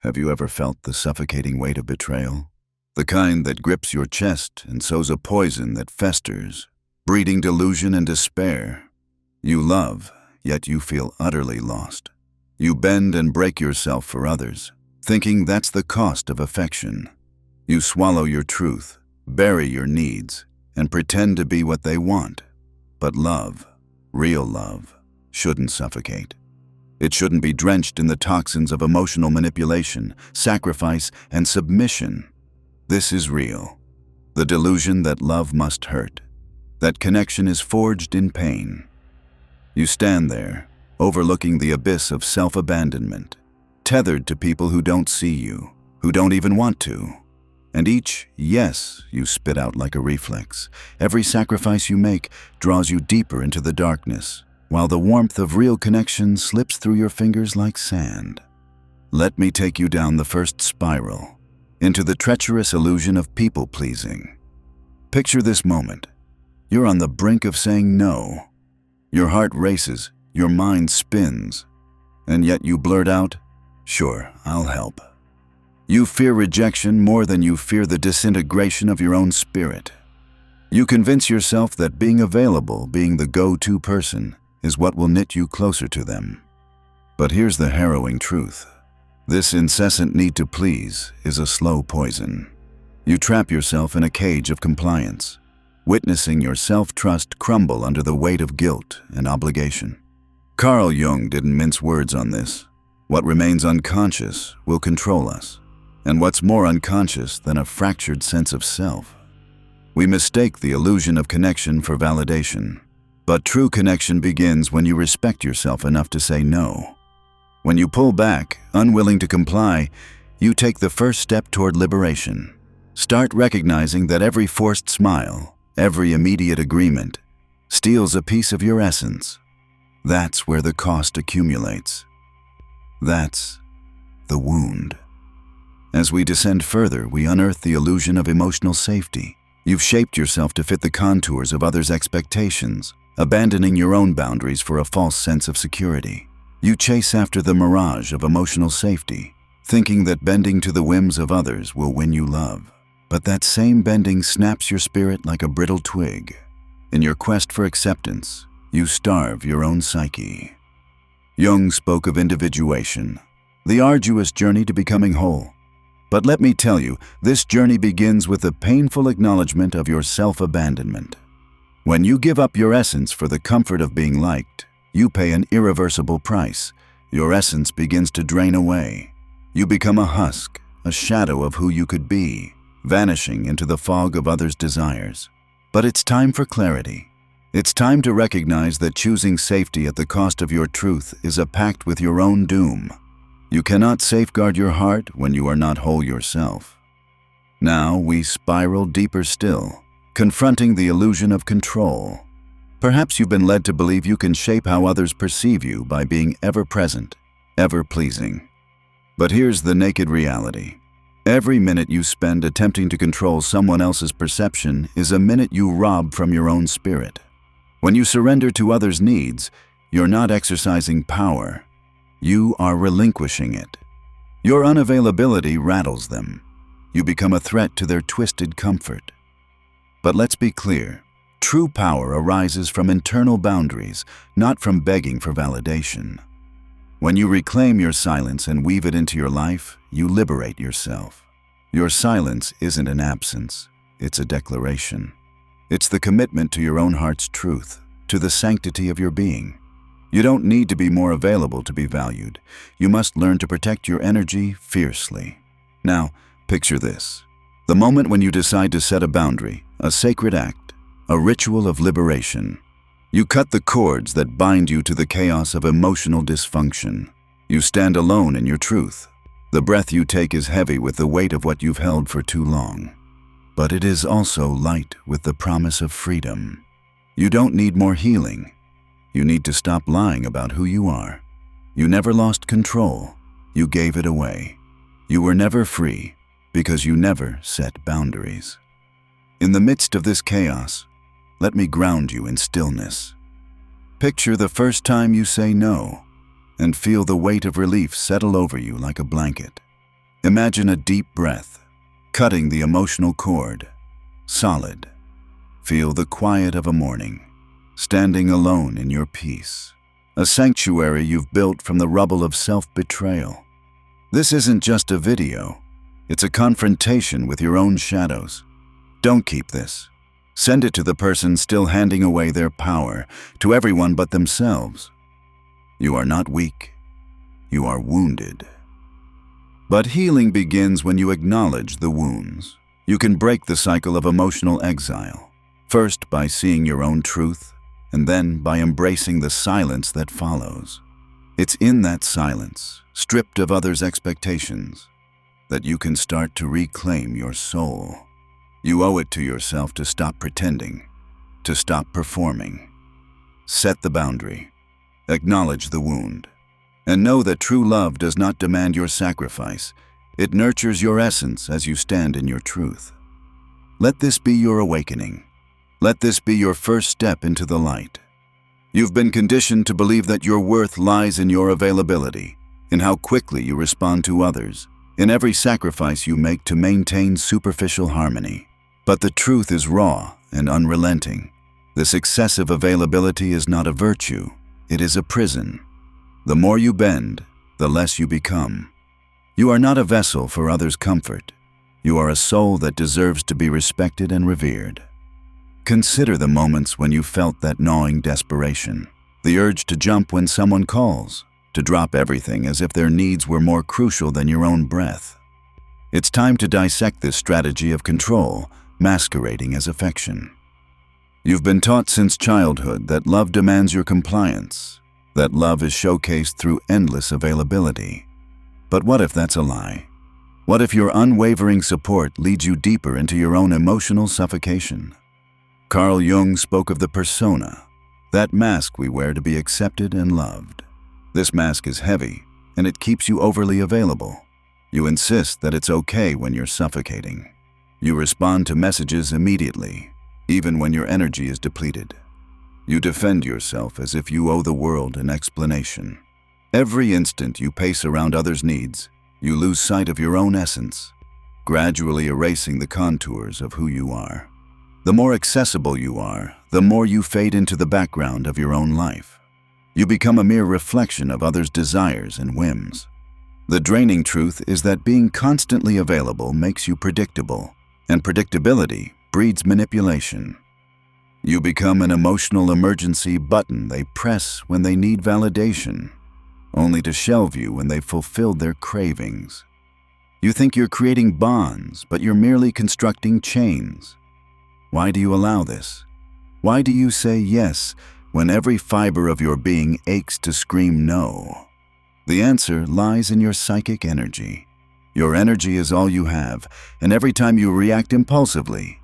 Have you ever felt the suffocating weight of betrayal? The kind that grips your chest and sows a poison that festers, breeding delusion and despair. You love, yet you feel utterly lost. You bend and break yourself for others, thinking that's the cost of affection. You swallow your truth, bury your needs, and pretend to be what they want. But love, real love, shouldn't suffocate. It shouldn't be drenched in the toxins of emotional manipulation, sacrifice, and submission. This is real. The delusion that love must hurt, that connection is forged in pain. You stand there, overlooking the abyss of self-abandonment, tethered to people who don't see you, who don't even want to. And each yes you spit out like a reflex, every sacrifice you make draws you deeper into the darkness, while the warmth of real connection slips through your fingers like sand. Let me take you down the first spiral, into the treacherous illusion of people-pleasing. Picture this moment. You're on the brink of saying no. Your heart races, your mind spins, and yet you blurt out, "Sure, I'll help." You fear rejection more than you fear the disintegration of your own spirit. You convince yourself that being available, being the go-to person, is what will knit you closer to them. But here's the harrowing truth. This incessant need to please is a slow poison. You trap yourself in a cage of compliance, witnessing your self-trust crumble under the weight of guilt and obligation. Carl Jung didn't mince words on this. What remains unconscious will control us. And what's more unconscious than a fractured sense of self? We mistake the illusion of connection for validation. But true connection begins when you respect yourself enough to say no. When you pull back, unwilling to comply, you take the first step toward liberation. Start recognizing that every forced smile, every immediate agreement, steals a piece of your essence. That's where the cost accumulates. That's the wound. As we descend further, we unearth the illusion of emotional safety. You've shaped yourself to fit the contours of others' expectations, abandoning your own boundaries for a false sense of security. You chase after the mirage of emotional safety, thinking that bending to the whims of others will win you love. But that same bending snaps your spirit like a brittle twig. In your quest for acceptance, you starve your own psyche. Jung spoke of individuation, the arduous journey to becoming whole. But let me tell you, this journey begins with the painful acknowledgement of your self-abandonment. When you give up your essence for the comfort of being liked, you pay an irreversible price. Your essence begins to drain away. You become a husk, a shadow of who you could be, vanishing into the fog of others' desires. But it's time for clarity. It's time to recognize that choosing safety at the cost of your truth is a pact with your own doom. You cannot safeguard your heart when you are not whole yourself. Now we spiral deeper still, confronting the illusion of control. Perhaps you've been led to believe you can shape how others perceive you by being ever-present, ever-pleasing. But here's the naked reality. Every minute you spend attempting to control someone else's perception is a minute you rob from your own spirit. When you surrender to others' needs, you're not exercising power. You are relinquishing it. Your unavailability rattles them. You become a threat to their twisted comfort. But let's be clear. True power arises from internal boundaries, not from begging for validation. When you reclaim your silence and weave it into your life, you liberate yourself. Your silence isn't an absence, it's a declaration. It's the commitment to your own heart's truth, to the sanctity of your being. You don't need to be more available to be valued. You must learn to protect your energy fiercely. Now, picture this. The moment when you decide to set a boundary, a sacred act, a ritual of liberation. You cut the cords that bind you to the chaos of emotional dysfunction. You stand alone in your truth. The breath you take is heavy with the weight of what you've held for too long. But it is also light with the promise of freedom. You don't need more healing. You need to stop lying about who you are. You never lost control. You gave it away. You were never free because you never set boundaries. In the midst of this chaos, let me ground you in stillness. Picture the first time you say no, and feel the weight of relief settle over you like a blanket. Imagine a deep breath, cutting the emotional cord. Solid. Feel the quiet of a morning, standing alone in your peace. A sanctuary you've built from the rubble of self-betrayal. This isn't just a video. It's a confrontation with your own shadows. Don't keep this. Send it to the person still handing away their power, to everyone but themselves. You are not weak. You are wounded. But healing begins when you acknowledge the wounds. You can break the cycle of emotional exile, first by seeing your own truth, and then by embracing the silence that follows. It's in that silence, stripped of others' expectations, that you can start to reclaim your soul. You owe it to yourself to stop pretending, to stop performing. Set the boundary, acknowledge the wound, and know that true love does not demand your sacrifice. It nurtures your essence as you stand in your truth. Let this be your awakening. Let this be your first step into the light. You've been conditioned to believe that your worth lies in your availability, in how quickly you respond to others, in every sacrifice you make to maintain superficial harmony. But the truth is raw and unrelenting. This excessive availability is not a virtue, it is a prison. The more you bend, the less you become. You are not a vessel for others' comfort. You are a soul that deserves to be respected and revered. Consider the moments when you felt that gnawing desperation, the urge to jump when someone calls, to drop everything as if their needs were more crucial than your own breath. It's time to dissect this strategy of control, masquerading as affection. You've been taught since childhood that love demands your compliance, that love is showcased through endless availability. But what if that's a lie? What if your unwavering support leads you deeper into your own emotional suffocation? Carl Jung spoke of the persona, that mask we wear to be accepted and loved. This mask is heavy, and it keeps you overly available. You insist that it's okay when you're suffocating. You respond to messages immediately, even when your energy is depleted. You defend yourself as if you owe the world an explanation. Every instant you pace around others' needs, you lose sight of your own essence, gradually erasing the contours of who you are. The more accessible you are, the more you fade into the background of your own life. You become a mere reflection of others' desires and whims. The draining truth is that being constantly available makes you predictable, and predictability breeds manipulation. You become an emotional emergency button they press when they need validation, only to shelve you when they've fulfilled their cravings. You think you're creating bonds, but you're merely constructing chains. Why do you allow this? Why do you say yes when every fiber of your being aches to scream no? The answer lies in your psychic energy. Your energy is all you have, and every time you react impulsively,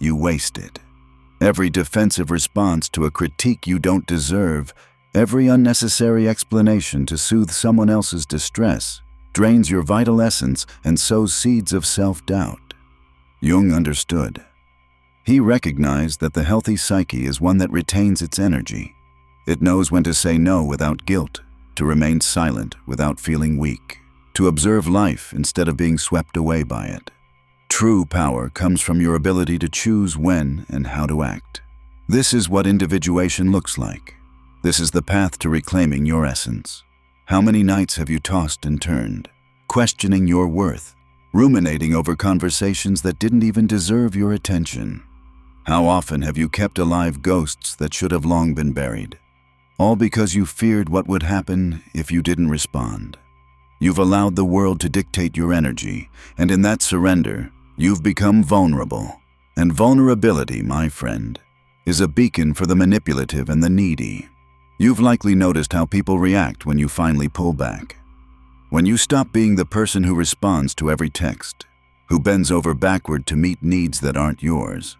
you waste it. Every defensive response to a critique you don't deserve, every unnecessary explanation to soothe someone else's distress, drains your vital essence and sows seeds of self-doubt. Jung understood. He recognized that the healthy psyche is one that retains its energy. It knows when to say no without guilt, to remain silent without feeling weak, to observe life instead of being swept away by it. True power comes from your ability to choose when and how to act. This is what individuation looks like. This is the path to reclaiming your essence. How many nights have you tossed and turned, questioning your worth, ruminating over conversations that didn't even deserve your attention? How often have you kept alive ghosts that should have long been buried, all because you feared what would happen if you didn't respond? You've allowed the world to dictate your energy, and in that surrender, you've become vulnerable. And vulnerability, my friend, is a beacon for the manipulative and the needy. You've likely noticed how people react when you finally pull back. When you stop being the person who responds to every text, who bends over backward to meet needs that aren't yours.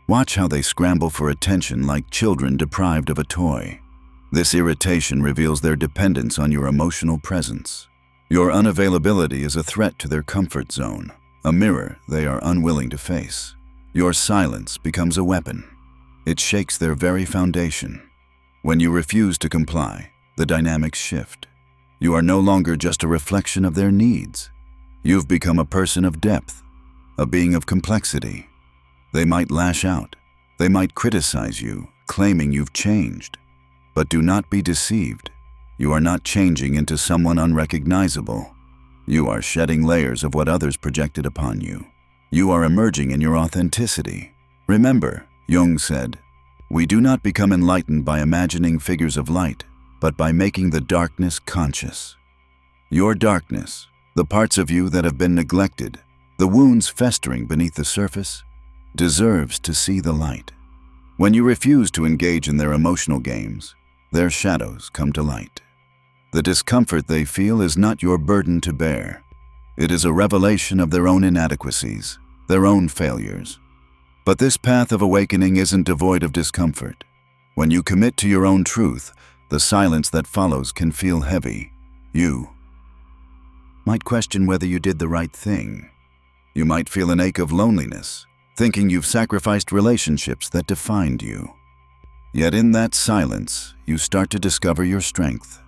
Watch how they scramble for attention like children deprived of a toy. This irritation reveals their dependence on your emotional presence. Your unavailability is a threat to their comfort zone, a mirror they are unwilling to face. Your silence becomes a weapon. It shakes their very foundation. When you refuse to comply, the dynamics shift. You are no longer just a reflection of their needs. You've become a person of depth, a being of complexity. They might lash out. They might criticize you, claiming you've changed. But do not be deceived. You are not changing into someone unrecognizable. You are shedding layers of what others projected upon you. You are emerging in your authenticity. Remember, Jung said, "We do not become enlightened by imagining figures of light, but by making the darkness conscious." Your darkness, the parts of you that have been neglected, the wounds festering beneath the surface, deserves to see the light. When you refuse to engage in their emotional games, their shadows come to light. The discomfort they feel is not your burden to bear. It is a revelation of their own inadequacies, their own failures. But this path of awakening isn't devoid of discomfort. When you commit to your own truth, the silence that follows can feel heavy. You might question whether you did the right thing. You might feel an ache of loneliness, thinking you've sacrificed relationships that defined you. Yet in that silence, you start to discover your strength.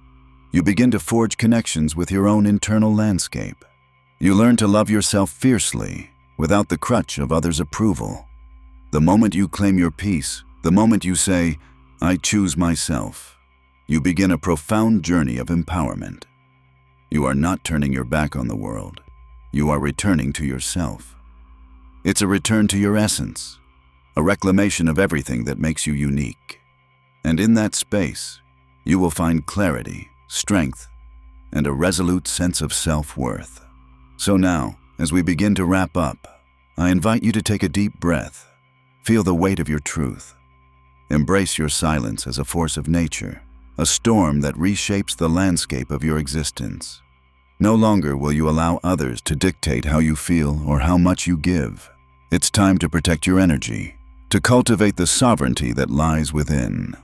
You begin to forge connections with your own internal landscape. You learn to love yourself fiercely, without the crutch of others' approval. The moment you claim your peace, the moment you say, "I choose myself," you begin a profound journey of empowerment. You are not turning your back on the world. You are returning to yourself. It's a return to your essence, a reclamation of everything that makes you unique. And in that space, you will find clarity, strength, and a resolute sense of self-worth. So now, as we begin to wrap up, I invite you to take a deep breath. Feel the weight of your truth. Embrace your silence as a force of nature, a storm that reshapes the landscape of your existence. No longer will you allow others to dictate how you feel or how much you give. It's time to protect your energy, to cultivate the sovereignty that lies within.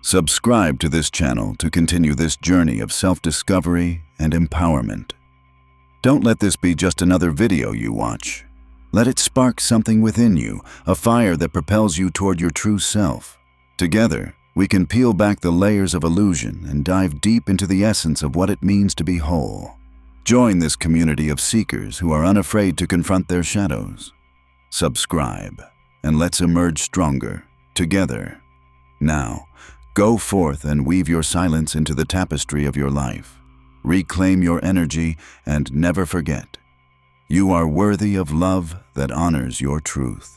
Subscribe to this channel to continue this journey of self-discovery and empowerment. Don't let this be just another video you watch. Let it spark something within you, a fire that propels you toward your true self. Together, we can peel back the layers of illusion and dive deep into the essence of what it means to be whole. Join this community of seekers who are unafraid to confront their shadows. Subscribe, and let's emerge stronger, together. Now, go forth and weave your silence into the tapestry of your life. Reclaim your energy and never forget, you are worthy of love that honors your truth.